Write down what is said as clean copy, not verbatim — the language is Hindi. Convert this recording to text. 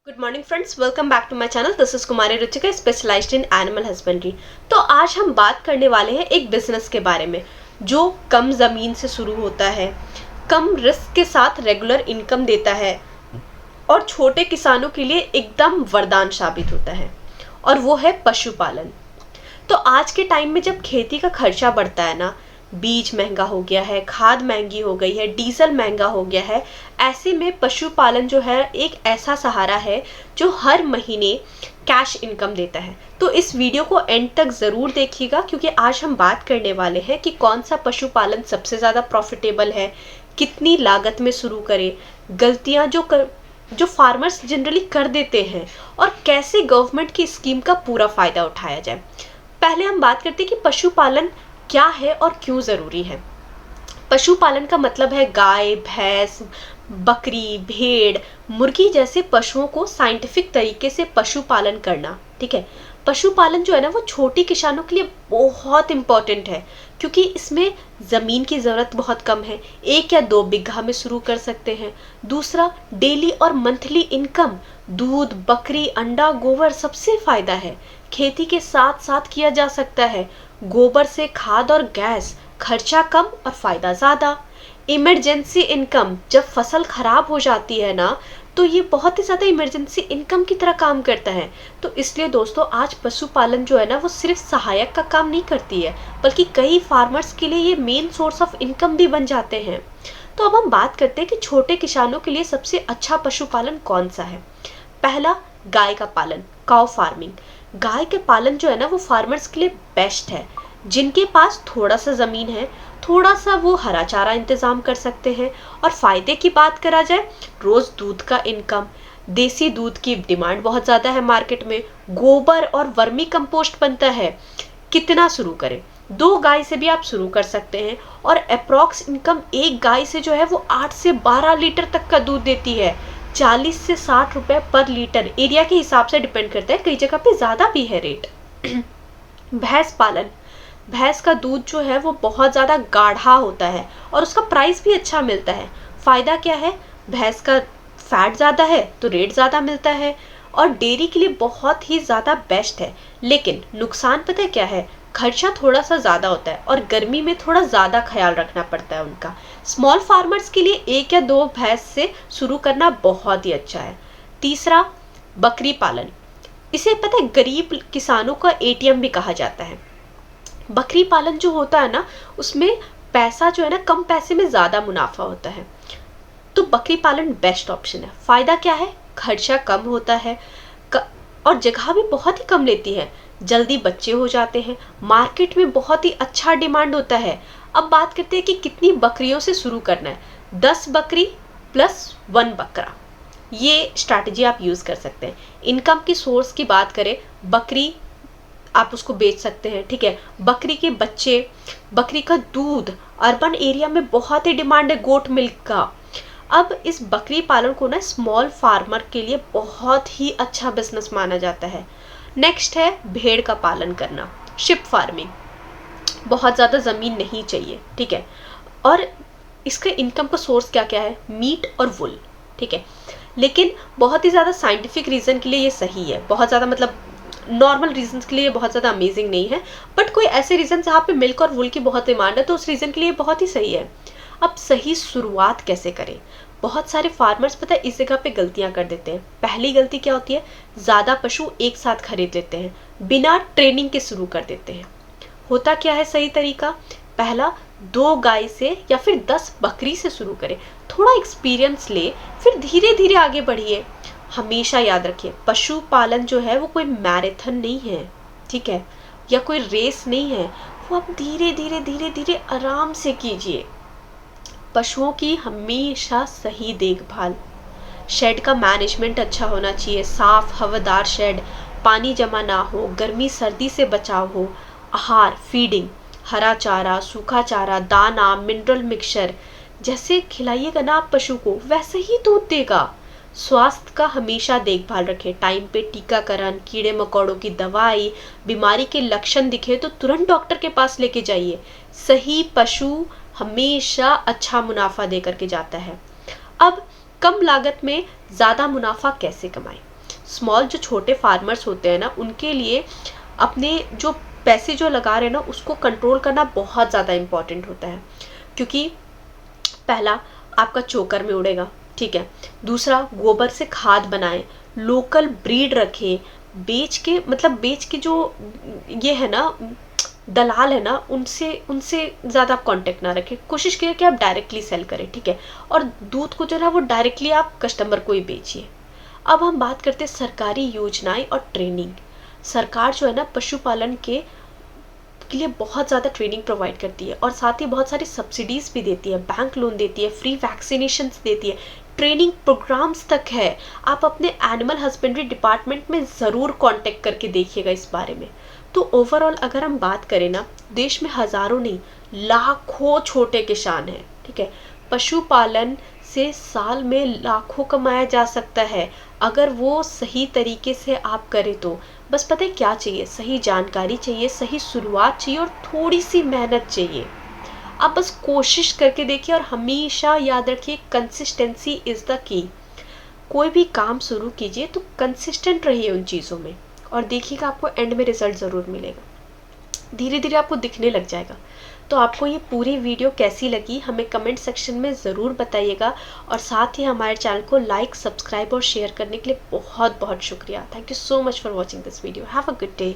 Good morning friends, welcome back to my channel. This is Kumari Ruchika, specialized in animal husbandry. तो आज हम बात करने वाले हैं एक बिजनेस के बारे में जो कम ज़मीन से शुरू होता है, कम रिस्क के साथ रेगुलर इनकम देता है और छोटे किसानों के लिए एकदम वरदान साबित होता है, और वो है पशुपालन। तो आज के टाइम में जब खेती का खर्चा बढ़ता है ना, बीज महंगा हो गया है, खाद महंगी हो गई है, डीजल महंगा हो गया है, ऐसे में पशुपालन जो है एक ऐसा सहारा है जो हर महीने कैश इनकम देता है। तो इस वीडियो को एंड तक ज़रूर देखिएगा, क्योंकि आज हम बात करने वाले हैं कि कौन सा पशुपालन सबसे ज़्यादा प्रॉफिटेबल है, कितनी लागत में शुरू करें, गलतियाँ जो फार्मर्स जनरली कर देते हैं, और कैसे गवर्नमेंट की स्कीम का पूरा फ़ायदा उठाया जाए। पहले हम बात करते हैं कि पशुपालन क्या है और क्यों ज़रूरी है। पशुपालन का मतलब है गाय, भैंस, बकरी, भेड़, मुर्गी जैसे पशुओं को साइंटिफिक तरीके से पशुपालन करना। ठीक है, पशुपालन जो है ना वो छोटे किसानों के लिए बहुत इम्पोर्टेंट है, क्योंकि इसमें ज़मीन की ज़रूरत बहुत कम है, 1 या 2 बीघा में शुरू कर सकते हैं। दूसरा, डेली और मंथली इनकम, दूध, बकरी, अंडा, गोबर सबसे फ़ायदा है, खेती के साथ साथ किया जा सकता है। गोबर से खाद और गैस, खर्चा कम और फ़ायदा ज़्यादा। इमरजेंसी इनकम, जब फसल खराब हो जाती है ना, तो ये बहुत ही ज़्यादा इमरजेंसी इनकम की तरह काम करता है। तो इसलिए दोस्तों, आज पशुपालन जो है ना वो सिर्फ सहायक का काम नहीं करती है, बल्कि कई फार्मर्स के लिए ये मेन सोर्स ऑफ इनकम भी बन जाते हैं। तो अब हम बात करते हैं कि छोटे किसानों के लिए सबसे अच्छा पशुपालन कौन सा है। पहला, गाय का पालन, काउ फार्मिंग। गाय के पालन जो है ना वो फार्मर्स के लिए बेस्ट है। जिनके पास थोड़ा सा ज़मीन है, थोड़ा सा वो हरा चारा इंतज़ाम कर सकते हैं। और फ़ायदे की बात करा जाए, रोज़ दूध का इनकम, देसी दूध की डिमांड बहुत ज़्यादा है मार्केट में, गोबर और वर्मी कंपोस्ट बनता है। कितना शुरू करें? 2 गाय से भी आप शुरू कर सकते हैं, और अप्रॉक्स इनकम एक गाय से जो है वो 8 से 12 लीटर तक का दूध देती है। 40 से 60 रुपए पर लीटर, एरिया के हिसाब से डिपेंड करता है, कई जगह पे ज़्यादा भी है रेट। भैंस पालन, भैंस का दूध जो है वो बहुत ज़्यादा गाढ़ा होता है और उसका प्राइस भी अच्छा मिलता है। फ़ायदा क्या है? भैंस का फैट ज़्यादा है तो रेट ज़्यादा मिलता है, और डेयरी के लिए बहुत ही ज़्यादा बेस्ट है। लेकिन नुकसान पता है क्या है? खर्चा थोड़ा सा ज़्यादा होता है, और गर्मी में थोड़ा ज़्यादा ख्याल रखना पड़ता है उनका। स्मॉल फार्मर्स के लिए 1 या 2 भैंस से शुरू करना बहुत ही अच्छा है। तीसरा, बकरी पालन। इसे पता है गरीब किसानों का एटीएम भी कहा जाता है। बकरी पालन जो होता है ना, उसमें पैसा जो है ना, कम पैसे में ज़्यादा मुनाफा होता है। तो बकरी पालन बेस्ट ऑप्शन है। फ़ायदा क्या है? खर्चा कम होता है, और जगह भी बहुत ही कम लेती है, जल्दी बच्चे हो जाते हैं, मार्केट में बहुत ही अच्छा डिमांड होता है। अब बात करते हैं कि कितनी बकरियों से शुरू करना है। 10 बकरी प्लस 1 बकरा, ये स्ट्रैटेजी आप यूज़ कर सकते हैं। इनकम की सोर्स की बात करें, बकरी आप उसको बेच सकते हैं, ठीक है, बकरी के बच्चे, बकरी का दूध, अर्बन एरिया में बहुत ही डिमांड है गोट मिल्क का। अब इस बकरी पालन को ना स्मॉल फार्मर के लिए बहुत ही अच्छा बिजनेस माना जाता है। नेक्स्ट है भेड़ का पालन करना, शिप फार्मिंग। बहुत ज़्यादा ज़मीन नहीं चाहिए, ठीक है, और इसका इनकम का सोर्स क्या क्या है? मीट और वुल, ठीक है। लेकिन बहुत ही ज़्यादा साइंटिफिक रीज़न के लिए ये सही है, बहुत ज़्यादा मतलब नॉर्मल रीजंस के लिए बहुत ज़्यादा अमेजिंग नहीं है, बट कोई ऐसे रीज़न जहाँ पे मिल्क और वुल की बहुत डिमांड है तो उस रीज़न के लिए बहुत ही सही है। अब सही शुरुआत कैसे करें? बहुत सारे फार्मर्स पता है इस जगह पे गलतियाँ कर देते हैं। पहली गलती क्या होती है? ज़्यादा पशु एक साथ खरीद लेते हैं, बिना ट्रेनिंग के शुरू कर देते हैं। होता क्या है सही तरीका? पहला, 2 गाय से या फिर 10 बकरी से शुरू करें, थोड़ा एक्सपीरियंस ले, फिर धीरे धीरे आगे बढ़िए। हमेशा याद रखिए, पशुपालन जो है वो कोई मैराथन नहीं है, ठीक है, या कोई रेस नहीं है, वो आप धीरे धीरे धीरे धीरे आराम से कीजिए। पशुओं की हमेशा सही देखभाल, शेड का मैनेजमेंट अच्छा होना चाहिए, साफ हवादार शेड, पानी जमा ना हो, गर्मी सर्दी से बचाव हो। आहार, फीडिंग, हरा चारा, सूखा चारा, दाना, मिनरल मिक्सचर जैसे खिलाइएगा ना आप पशु को, वैसे ही दूध देगा। स्वास्थ्य का हमेशा देखभाल रखें, टाइम पे टीकाकरण, कीड़े मकोड़ों की दवाई, बीमारी के लक्षण दिखे तो तुरंत डॉक्टर के पास लेके जाइए। सही पशु हमेशा अच्छा मुनाफा दे करके जाता है। अब कम लागत में ज़्यादा मुनाफा कैसे कमाएं? स्मॉल जो छोटे फार्मर्स होते हैं ना, उनके लिए अपने जो पैसे जो लगा रहे हैं ना उसको कंट्रोल करना बहुत ज़्यादा इम्पॉर्टेंट होता है। क्योंकि पहला, आपका चोकर में उड़ेगा, ठीक है। दूसरा, गोबर से खाद बनाएं, लोकल ब्रीड रखें, बेच के जो ये है ना दलाल है ना, उनसे उनसे ज़्यादा आप कांटेक्ट ना रखें। कोशिश करिए कि आप डायरेक्टली सेल करें, ठीक है। और दूध को जो है वो डायरेक्टली आप कस्टमर को ही बेचिए। अब हम बात करते हैं सरकारी योजनाएं और ट्रेनिंग। सरकार जो है ना पशुपालन के लिए बहुत ज़्यादा ट्रेनिंग प्रोवाइड करती है और साथ ही बहुत सारी सब्सिडीज़ भी देती है, बैंक लोन देती है, फ्री वैक्सीनेशंस देती है, ट्रेनिंग प्रोग्राम्स तक है। आप अपने एनिमल हस्बेंड्री डिपार्टमेंट में ज़रूर कांटेक्ट करके देखिएगा इस बारे में। तो ओवरऑल अगर हम बात करें ना, देश में हज़ारों नहीं लाखों छोटे किसान हैं, ठीक है। पशुपालन से साल में लाखों कमाया जा सकता है अगर वो सही तरीके से आप करें तो। बस पता है क्या चाहिए, सही जानकारी चाहिए, सही शुरुआत चाहिए और थोड़ी सी मेहनत चाहिए। आप बस कोशिश करके देखिए और हमेशा याद रखिए, कंसिस्टेंसी इज़ द की। कोई भी काम शुरू कीजिए तो कंसिस्टेंट रहिए उन चीज़ों में और देखिएगा आपको एंड में रिजल्ट ज़रूर मिलेगा, धीरे धीरे आपको दिखने लग जाएगा। तो आपको ये पूरी वीडियो कैसी लगी हमें कमेंट सेक्शन में ज़रूर बताइएगा और साथ ही हमारे चैनल को लाइक, सब्सक्राइब और शेयर करने के लिए बहुत बहुत शुक्रिया। Thank you so much for watching this video. Have a good day.